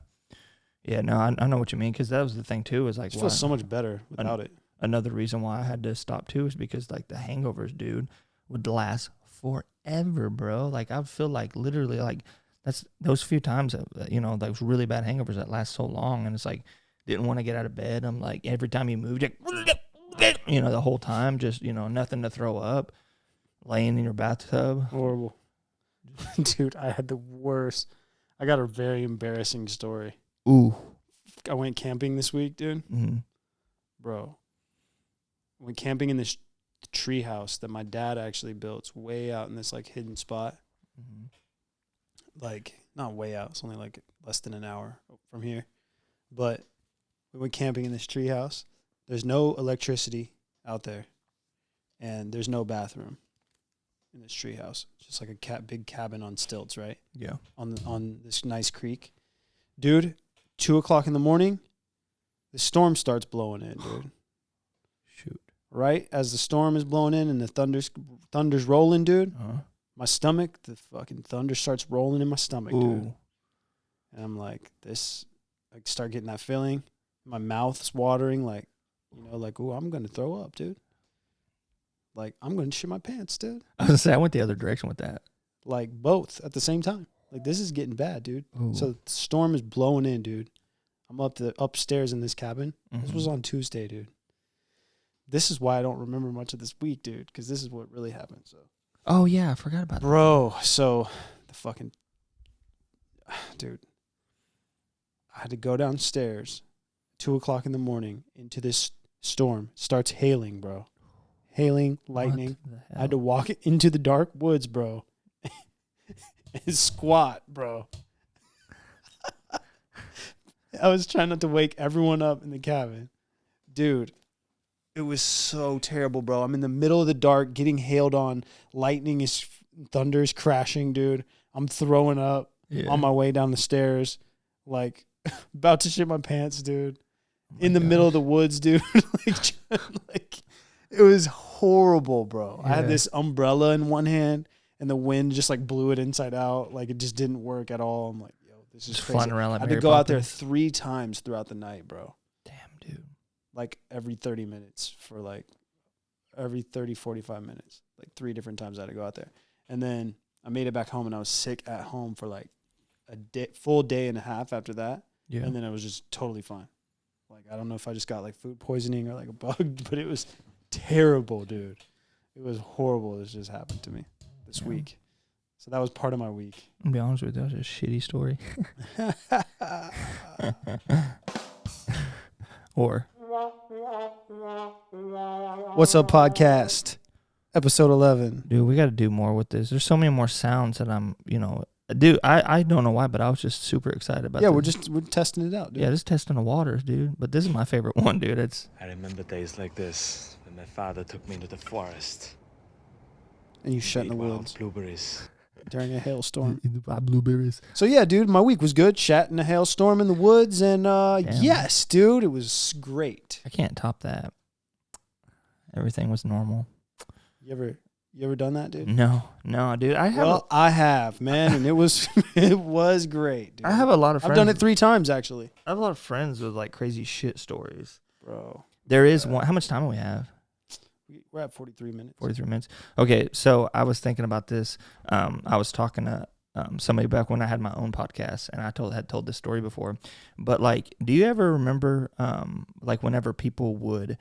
Yeah, no, I know what you mean, because that was the thing, too, is like... It feels so much better without it. Another reason why I had to stop, too, is because, like, the hangovers, dude, would last forever, bro. Like, I feel like literally, like, that's those few times, those really bad hangovers that last so long, and it's like, didn't want to get out of bed. I'm like, every time you moved, the whole time, just, nothing to throw up, laying in your bathtub. Horrible. Dude, I had the worst... I got a very embarrassing story. Ooh. I went camping this week, dude. Mm-hmm. Bro. I went camping in this tree house that my dad actually built. It's way out in this, like, hidden spot. Mm-hmm. Like, not way out. It's only, like, less than an hour from here. But we went camping in this tree house. There's no electricity out there. And there's no bathroom in this tree house. It's just like a big cabin on stilts, right? Yeah. On this nice creek. Dude, 2:00 in the morning, the storm starts blowing in, dude. Shoot. right as the storm is blowing in and the thunder's rolling, dude. My stomach, the fucking thunder starts rolling in my stomach, dude. And I'm like, I start getting that feeling. My mouth's watering, like, ooh, I'm going to throw up, dude. Like, I'm going to shit my pants, dude. I was going to say, I went the other direction with that. Like, both at the same time. Like, this is getting bad, dude. Ooh. So the storm is blowing in, dude. I'm upstairs in this cabin. This was on Tuesday, dude. This is why I don't remember much of this week, dude, because this is what really happened. So. Oh, yeah, I forgot about that. Bro, so the fucking... Dude. I had to go downstairs 2:00 in the morning into this storm. Starts hailing, bro. Hailing, lightning. I had to walk into the dark woods, bro. And squat, bro. I was trying not to wake everyone up in the cabin. Dude, it was so terrible, bro. I'm in the middle of the dark, getting hailed on. Lightning is, thunder is crashing, dude. I'm throwing up on my way down the stairs. Like, about to shit my pants, dude. In the middle of the woods, dude. like, it was horrible, bro. Yeah. I had this umbrella in one hand, and the wind just like blew it inside out. Like, it just didn't work at all. I'm like, yo, this is crazy. Around like I had to go out there 3 times throughout the night, bro. Damn, dude. Like every 30 minutes for like every 30, 45 minutes. Like 3 different times I had to go out there. And then I made it back home, and I was sick at home for like a full day and a half after that. Yeah. And then I was just totally fine. Like, I don't know if I just got like food poisoning or like a bug, but it was terrible, dude. It was horrible. This just happened to me this week. So that was part of my week. I'll be honest with you, that was a shitty story. Or What's Up Podcast, episode 11. Dude, we got to do more with this. There's so many more sounds that I'm, dude, I don't know why, but I was just super excited about this. We're testing it out, dude. Yeah, just testing the waters, dude. But this is my favorite one, dude. I remember days like this when my father took me into the forest. And you shut in the woods. Blueberries. During a hailstorm. Blueberries. So yeah, dude, my week was good. Shat in a hailstorm in the woods, and yes, dude, it was great. I can't top that. Everything was normal. You ever done that, dude? No, dude. I have, man, and it was great, dude. I have a lot of friends. I've done it 3 times, actually. I have a lot of friends with like crazy shit stories. Bro. There is one. How much time do we have? We're at 43 minutes. 43 minutes. Okay, so I was thinking about this. I was talking to somebody back when I had my own podcast, and I had told this story before. But like, do you ever remember like whenever people would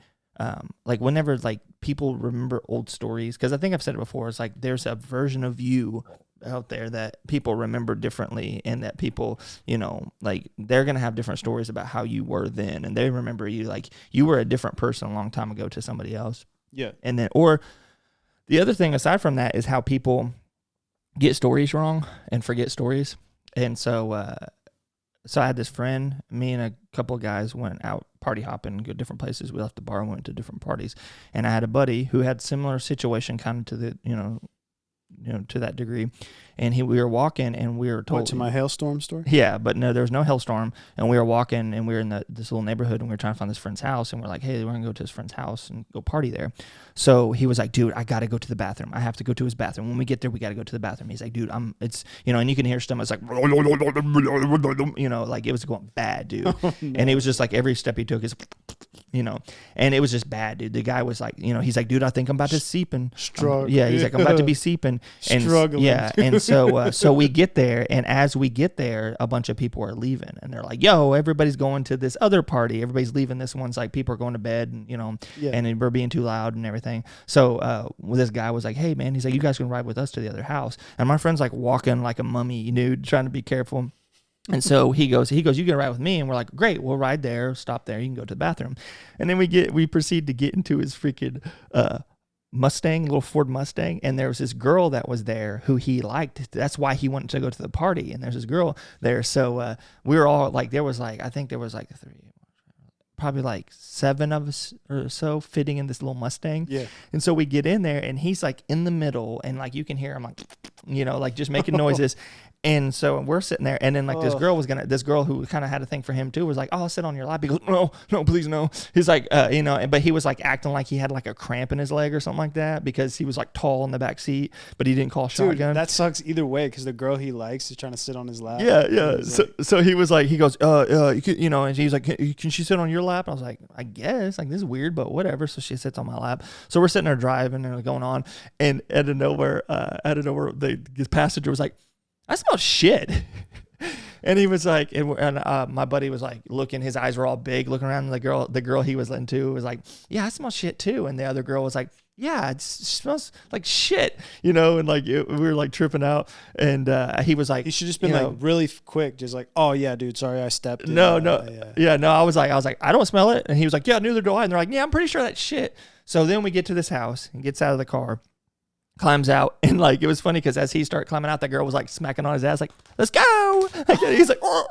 whenever people remember old stories? Because I think I've said it before. It's like there's a version of you out there that people remember differently, and that people, like they're gonna have different stories about how you were then, and they remember you like you were a different person a long time ago to somebody else. Yeah. And then, or the other thing aside from that is how people get stories wrong and forget stories. And so I had this friend, me and a couple of guys went out party hopping, go different places. We left the bar and went to different parties. And I had a buddy who had similar situation kind of to the, to that degree. And we were walking, and we were told... What, to my hailstorm story? Yeah, but no, there was no hailstorm. And we were walking, and we were in this little neighborhood, and we were trying to find this friend's house. And we're like, hey, we're going to go to his friend's house and go party there. So he was like, dude, I got to go to the bathroom. I have to go to his bathroom. When we get there, we got to go to the bathroom. He's like, dude, and you can hear stomach. It's like, like it was going bad, dude. Oh, no. And it was just like every step he took is, and it was just bad, dude. The guy was like, he's like, dude, I think I'm about to seeping. Struggling. He's like, I'm about to be seeping. And struggling. Yeah. And so we get there, and as we get there, a bunch of people are leaving, and they're like, yo, everybody's going to this other party. Everybody's leaving. This one's like, people are going to bed, and, and we're being too loud and everything. So this guy was like, hey, man, he's like, you guys can ride with us to the other house. And my friend's like walking like a mummy, dude, trying to be careful. And so he goes, you can ride with me. And we're like, great, we'll ride there, stop there, you can go to the bathroom. And then we proceed to get into his freaking Mustang, little Ford Mustang. And there was this girl that was there who he liked. That's why he wanted to go to the party. And there's this girl there. So we were all like, I think there was like probably like 7 of us or so fitting in this little Mustang. Yeah. And so we get in there, and he's like in the middle, and like you can hear him like, like just making noises. And so we're sitting there, and then like this girl who kind of had a thing for him too was like, "Oh, I'll sit on your lap." He goes, "No, please, no." He's like, but he was like acting like he had like a cramp in his leg or something like that because he was like tall in the back seat, but he didn't call shotgun. That sucks either way because the girl he likes is trying to sit on his lap. Yeah. So he was like, he goes, and she's like, can she sit on your lap? I was like, I guess. Like, this is weird, but whatever. So she sits on my lap. So we're sitting there driving and going on, and out of nowhere, the passenger was like, I smell shit. And he was like, my buddy was like looking, his eyes were all big, looking around. And the girl he was into was like, yeah, I smell shit too. And the other girl was like, yeah, it smells like shit, and like we were like tripping out. And he was like, he should just been like really quick, just like, oh yeah, dude, sorry I stepped in. No. I was like, I don't smell it. And he was like, yeah, neither do I. And they're like, yeah, I'm pretty sure that's shit. So then we get to this house and gets out of the car, climbs out, and like it was funny because as he started climbing out, the girl was like smacking on his ass like, let's go. He's like, oh.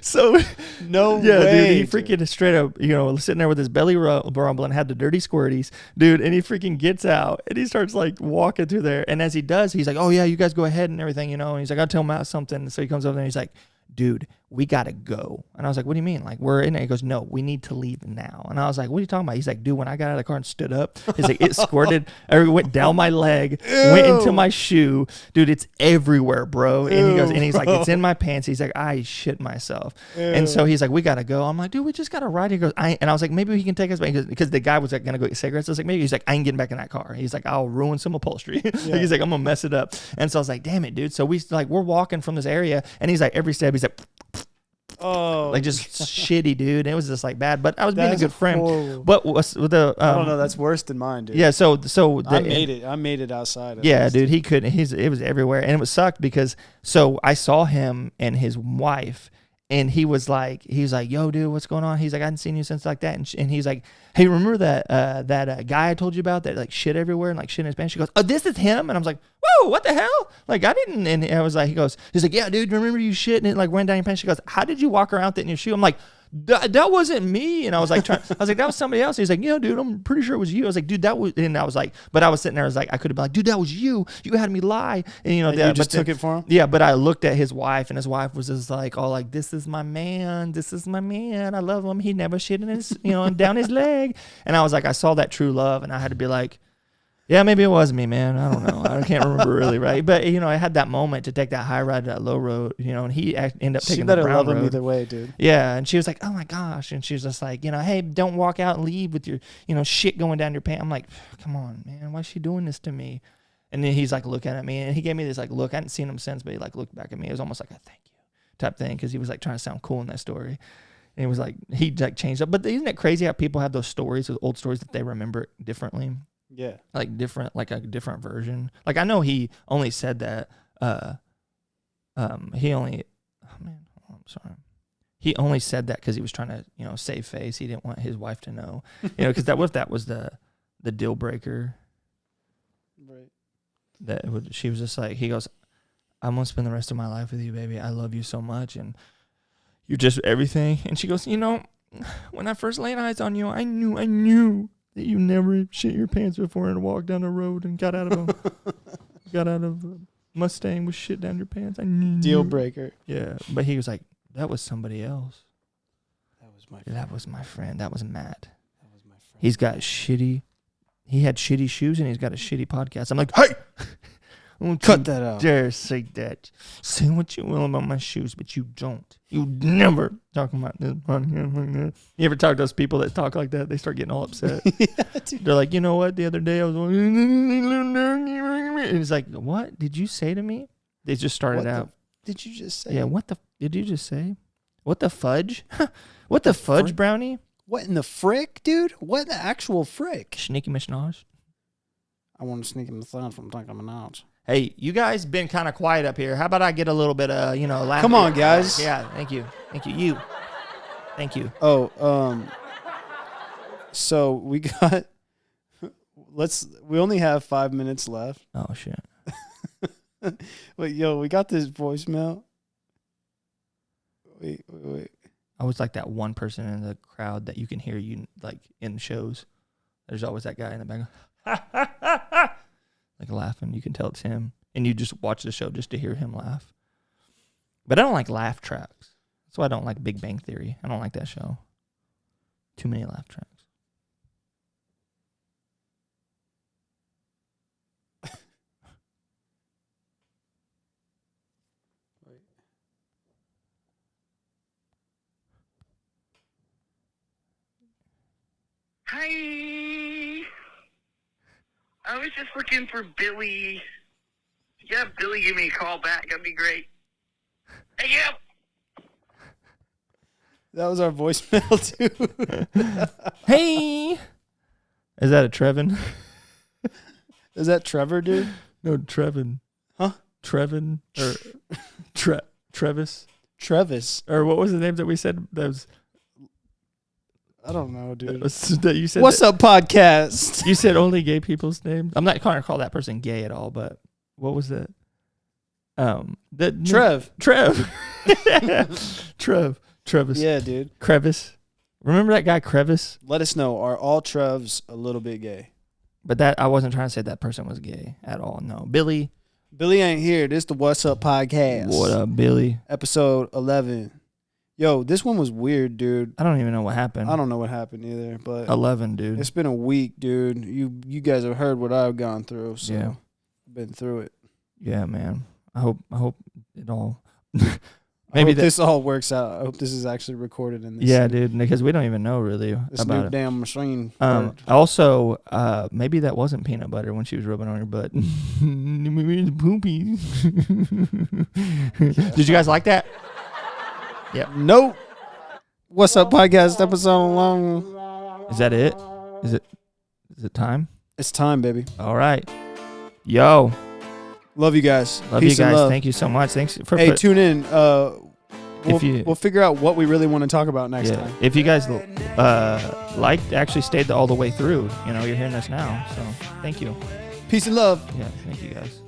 So no way, dude, he freaking straight up sitting there with his belly rumbling, had the dirty squirties, dude, and he freaking gets out and he starts like walking through there, and as he does, he's like, oh yeah, you guys go ahead and everything, and he's like, I'll tell him about something. So he comes over there and he's like, dude, we gotta go. And I was like, what do you mean? Like, we're in there? He goes, no, we need to leave now. And I was like, what are you talking about? He's like, dude, when I got out of the car and stood up, he's like, it squirted, or went down my leg, went into my shoe. Dude, it's everywhere, bro. And he's like, it's in my pants. He's like, I shit myself. And so he's like, we gotta go. I'm like, dude, we just gotta ride. He goes, and I was like, maybe he can take us back because the guy was like gonna go get cigarettes. I was like, maybe. He's like, I ain't getting back in that car. He's like, I'll ruin some upholstery. Like, he's like, I'm gonna mess it up. And so I was like, damn it, dude. So we're walking from this area, and he's like, every step he's like, oh, like just shitty, dude. And it was just like bad, but I was being a good friend. Horrible. But was the I don't know. That's worse than mine, dude. Yeah. So I made it outside. Yeah, dude. He couldn't. It was everywhere, and it was sucked because I saw him and his wife. And he was like, yo, dude, what's going on? He's like, I hadn't seen you since like that. And he's like, hey, remember that guy I told you about that like shit everywhere and like shit in his pants? She goes, oh, this is him. And I was like, whoa, what the hell? Like, I didn't. And I was like, he's like, yeah, dude, remember you shit and it like ran down your pants? She goes, how did you walk around with it in your shoe? I'm like, that wasn't me. And I was like, that was somebody else. He's like, yeah, dude, I'm pretty sure it was you. I was like, dude, that was, and I was like, but I was sitting there, I was like, I could have been like, dude, that was you. You had me lie. And you just took it for him? Yeah, but I looked at his wife, and his wife was just like, all like, this is my man. This is my man. I love him. He never shit in his, down his leg. And I was like, I saw that true love, and I had to be like, yeah, maybe it was me, man. I don't know. I can't remember really, right? But, I had that moment to take that high ride to that low road, and he ended up taking the brown road. She better love him either way, dude. Yeah, and she was like, oh, my gosh. And she was just like, hey, don't walk out and leave with your, shit going down your pants. I'm like, come on, man. Why is she doing this to me? And then he's like looking at me, and he gave me this like look. I hadn't seen him since, but he like looked back at me. It was almost like a thank you type thing because he was like trying to sound cool in that story. And it was like, he like changed up. But isn't it crazy how people have those stories, those old stories that they remember differently? Yeah. Like a different version. Like I know he only said that he only said that because he was trying to, save face. He didn't want his wife to know. Because what if that was the deal breaker? Right. She was just like, he goes, I'm gonna spend the rest of my life with you, baby. I love you so much and you're just everything. And she goes, when I first laid eyes on you, I knew that you never shit your pants before and walked down the road and got out of a Mustang with shit down your pants. I knew. Deal breaker. Yeah, but he was like, that was somebody else. That was my friend. That was my friend. That was Matt. That was my friend. He had shitty shoes and he's got a shitty podcast. I'm like, hey! Cut that out. Dare say that. Say what you will about my shoes, but you don't. You never talk about this podcast like that. You ever talk to those people that talk like that? They start getting all upset. Yeah, dude. They're like, you know what? The other day I was like, and it's like, what did you say to me? They just started out. Did you just say? Yeah, did you just say? What the fudge? What the fudge brownie? What in the frick, dude? What in the actual frick? Sneaky Minaj. I want to sneak him the thumb from Nicki Minaj. Hey, you guys been kind of quiet up here. How about I get a little bit of, laughter? Come on, guys. Yeah, thank you. Thank you. Thank you. Oh, so we got, we only have 5 minutes left. Oh, shit. Wait, we got this voicemail. Wait. I was like that one person in the crowd that you can hear you like in shows. There's always that guy in the background. Like laughing, you can tell it's him, and you just watch the show just to hear him laugh. But I don't like laugh tracks. That's why I don't like Big Bang Theory. I don't like that show. Too many laugh tracks. Hi. I was just looking for Billy. Yeah, Billy, give me a call back. That'd be great. Hey, yep. That was our voicemail too. Hey, is that a Trevin? Is that Trevor, dude? No, Trevin. Huh? Trevin or Travis? Travis. Or what was the name that we said? That was. I don't know, dude. That you said. What's up, podcast? You said only gay people's names. I'm not going to call that person gay at all, but what was that? Trev. Travis. Yeah, dude. Crevice. Remember that guy Crevice? Let us know. Are all Trevs a little bit gay? But that I wasn't trying to say that person was gay at all. No, Billy. Billy ain't here. This is the What's Up podcast. What up, Billy? Episode 11. Yo, this one was weird, dude. I don't even know what happened. I don't know what happened either, but 11, dude. it's been a week, dude. You guys have heard what I've gone through, so Yeah. I've been through it. Yeah, man. I hope it all. Maybe this all works out. I hope this is actually recorded in this. Yeah, dude, because we don't even know really This about new it. damn machine. Also, maybe that wasn't peanut butter when she was rubbing on your butt. Poopy. Did you guys like that? Yeah. Nope. What's Up podcast episode long. Is that it? Is it time? It's time, baby. All right. Yo. Love you guys. Love Peace you and guys. love. Thank you so much. Thanks for tune in. We'll figure out what we really want to talk about next time. If you guys actually stayed all the way through, you're hearing us now. So thank you. Peace and love. Yeah, thank you guys.